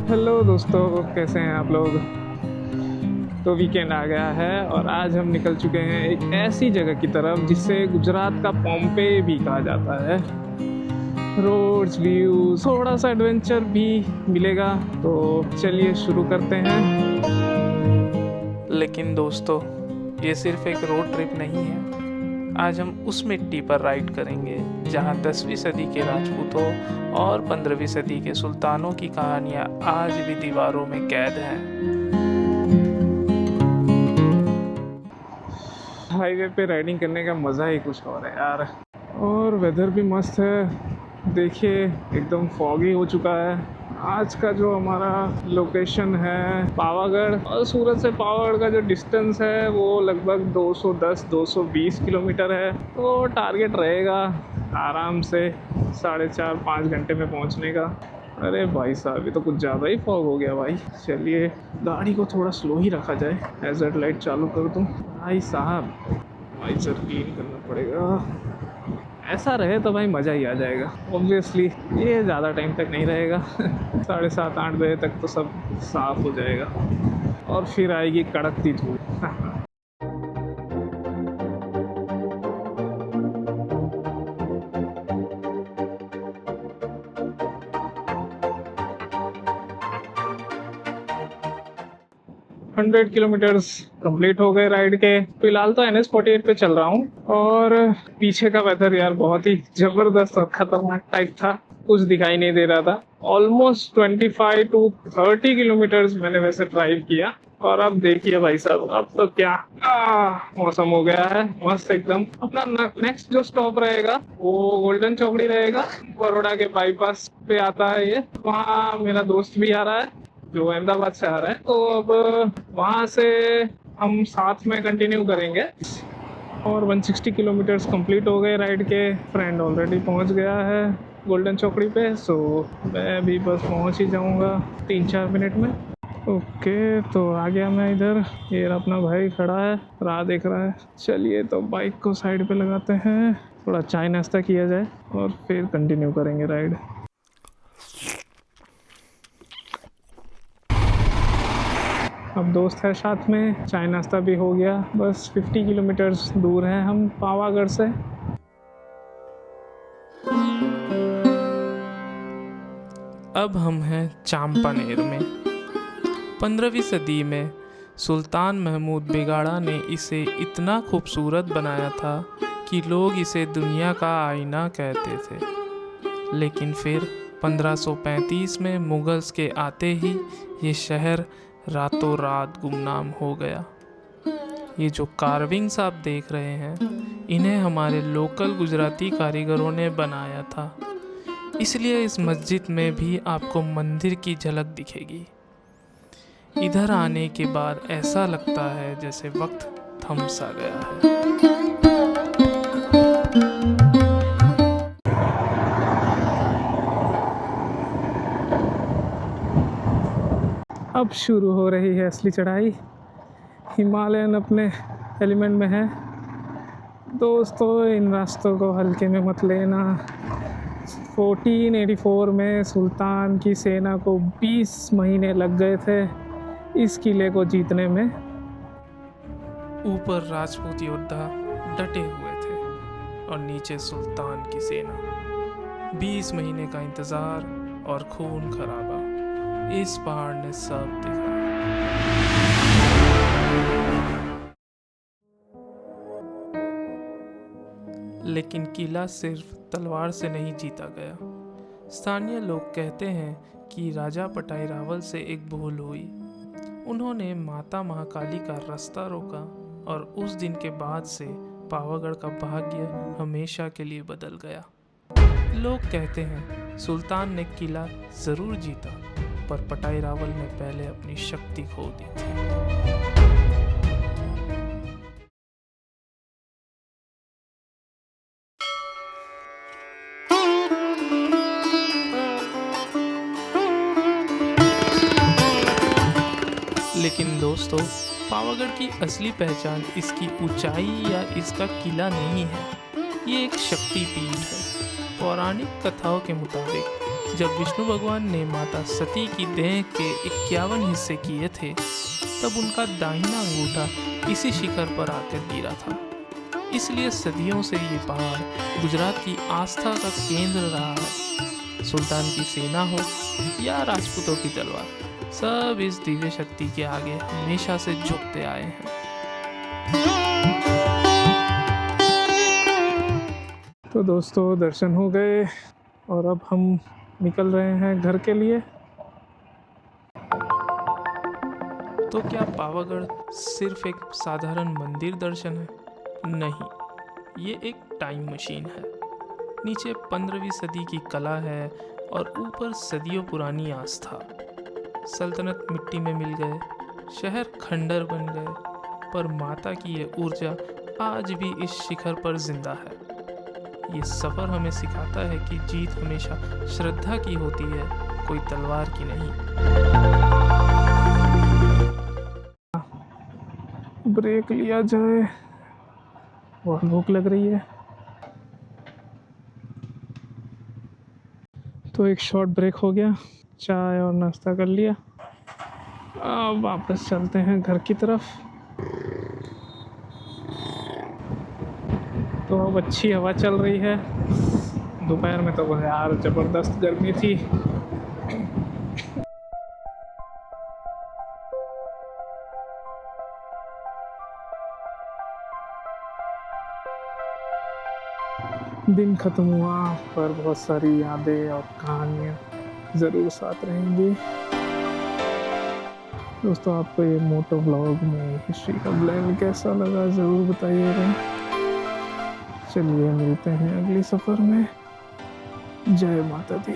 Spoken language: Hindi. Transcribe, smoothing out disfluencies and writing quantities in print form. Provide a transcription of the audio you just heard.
हेलो दोस्तों, कैसे हैं आप लोग। तो वीकेंड आ गया है और आज हम निकल चुके हैं एक ऐसी जगह की तरफ जिसे गुजरात का पॉम्पे भी कहा जाता है। रोड्स, व्यू, थोड़ा सा एडवेंचर भी मिलेगा। तो चलिए शुरू करते हैं। लेकिन दोस्तों, ये सिर्फ एक रोड ट्रिप नहीं है। आज हम उस मिट्टी पर राइड करेंगे जहां 10वीं सदी के राजपूतों और 15वीं सदी के सुल्तानों की कहानियां आज भी दीवारों में कैद हैं। हाईवे पे राइडिंग करने का मज़ा ही कुछ और है यार। और वेदर भी मस्त है। देखिए, एकदम फॉगी हो चुका है। आज का जो हमारा लोकेशन है पावागढ़, और सूरत से पावागढ़ का जो डिस्टेंस है वो लगभग 210-220 किलोमीटर है। तो टारगेट रहेगा आराम से 4.5-5 घंटे में पहुंचने का। अरे भाई साहब, ये तो कुछ ज़्यादा ही फॉग हो गया भाई। चलिए गाड़ी को थोड़ा स्लो ही रखा जाए। हैज़र्ड लाइट चालू कर दूँ। भाई साहब, वाइजर क्लीन करना पड़ेगा। ऐसा रहे तो भाई मज़ा ही आ जाएगा। ऑब्वियसली ये ज़्यादा टाइम तक नहीं रहेगा। 7:30-8 बजे तक तो सब साफ़ हो जाएगा और फिर आएगी कड़कती धूप। 100 किलोमीटर्स कंप्लीट हो गए राइड के। फिलहाल तो NH 48 पे चल रहा हूँ और पीछे का वेदर यार बहुत ही जबरदस्त और खतरनाक टाइप था। कुछ दिखाई नहीं दे रहा था। ऑलमोस्ट 25 to 30 किलोमीटर्स मैंने वैसे ड्राइव किया और अब देखिए भाई साहब, अब तो क्या मौसम हो गया है मस्त एकदम। अपना नेक्स्ट जो स्टॉप रहेगा वो गोल्डन चौकड़ी रहेगा। बड़ौदा के बाईपास पे आता है ये। वहाँ मेरा दोस्त भी आ रहा है जो अहमदाबाद से आ रहा है। तो अब वहाँ से हम साथ में कंटिन्यू करेंगे। और 160 किलोमीटर्स कंप्लीट हो गए राइड के। फ्रेंड ऑलरेडी पहुँच गया है गोल्डन चौकड़ी पे। सो मैं भी बस पहुँच ही जाऊँगा 3-4 मिनट में। ओके, तो आ गया मैं इधर। ये अपना भाई खड़ा है, राह देख रहा है। चलिए तो बाइक को साइड पे लगाते हैं, थोड़ा चाय नाश्ता किया जाए और फिर कंटिन्यू करेंगे राइड। अब दोस्त है साथ में, चाय नाश्ता भी हो गया। बस 50 किलोमीटर्स दूर हैं हम पावागढ़ से। अब हम हैं चांपानेर में। 15वीं सदी में सुल्तान महमूद बेगाड़ा ने इसे इतना खूबसूरत बनाया था कि लोग इसे दुनिया का आईना कहते थे। लेकिन फिर 1535 में मुगल्स के आते ही ये शहर रातों रात गुमनाम हो गया। ये जो कार्विंग्स आप देख रहे हैं, इन्हें हमारे लोकल गुजराती कारीगरों ने बनाया था। इसलिए इस मस्जिद में भी आपको मंदिर की झलक दिखेगी। इधर आने के बाद ऐसा लगता है जैसे वक्त थम सा गया है। अब शुरू हो रही है असली चढ़ाई। हिमालयन अपने एलिमेंट में है। दोस्तों, इन रास्तों को हल्के में मत लेना। 1484 में सुल्तान की सेना को 20 महीने लग गए थे इस किले को जीतने में। ऊपर राजपूत योद्धा डटे हुए थे और नीचे सुल्तान की सेना। 20 महीने का इंतज़ार और खून खराबा, इस पहाड़ ने सब दिखाया। लेकिन किला सिर्फ तलवार से नहीं जीता गया। स्थानीय लोग कहते हैं कि राजा पटाई रावल से एक भूल हुई। उन्होंने माता महाकाली का रास्ता रोका और उस दिन के बाद से पावागढ़ का भाग्य हमेशा के लिए बदल गया। लोग कहते हैं सुल्तान ने किला ज़रूर जीता, पर पटाई रावल ने पहले अपनी शक्ति खो दी थी। लेकिन दोस्तों, पावागढ़ की असली पहचान इसकी ऊंचाई या इसका किला नहीं है। ये एक शक्ति पीठ है। पौराणिक कथाओं के मुताबिक जब विष्णु भगवान ने माता सती की देह के 51 हिस्से किए थे, तब उनका दाहिना अंगूठा इसी शिखर पर आकर गिरा था। इसलिए सदियों से ये पहाड़ गुजरात की आस्था का केंद्र रहा है। सुल्तान की सेना हो या राजपूतों की तलवार, सब इस दिव्य शक्ति के आगे हमेशा से झुकते आए हैं। तो दोस्तों, दर्शन हो गए और अब हम निकल रहे हैं घर के लिए। तो क्या पावागढ़ सिर्फ एक साधारण मंदिर दर्शन है? नहीं, ये एक टाइम मशीन है। नीचे 15वीं सदी की कला है और ऊपर सदियों पुरानी आस्था। सल्तनत मिट्टी में मिल गए, शहर खंडर बन गए, पर माता की ये ऊर्जा आज भी इस शिखर पर जिंदा है। ये सफ़र हमें सिखाता है कि जीत हमेशा श्रद्धा की होती है, कोई तलवार की नहीं। ब्रेक लिया जाए, बहुत भूख लग रही है। तो एक शॉर्ट ब्रेक हो गया, चाय और नाश्ता कर लिया। अब वापस चलते हैं घर की तरफ। तो अब अच्छी हवा चल रही है। दोपहर में तो यार ज़बरदस्त गर्मी थी। दिन ख़त्म हुआ, पर बहुत सारी यादें और कहानियाँ ज़रूर साथ रहेंगी। दोस्तों, आपको ये मोटो व्लॉग में हिस्ट्री का ब्लेंड कैसा लगा ज़रूर बताइएगा। चलिए मिलते हैं अगले सफ़र में। जय माता दी।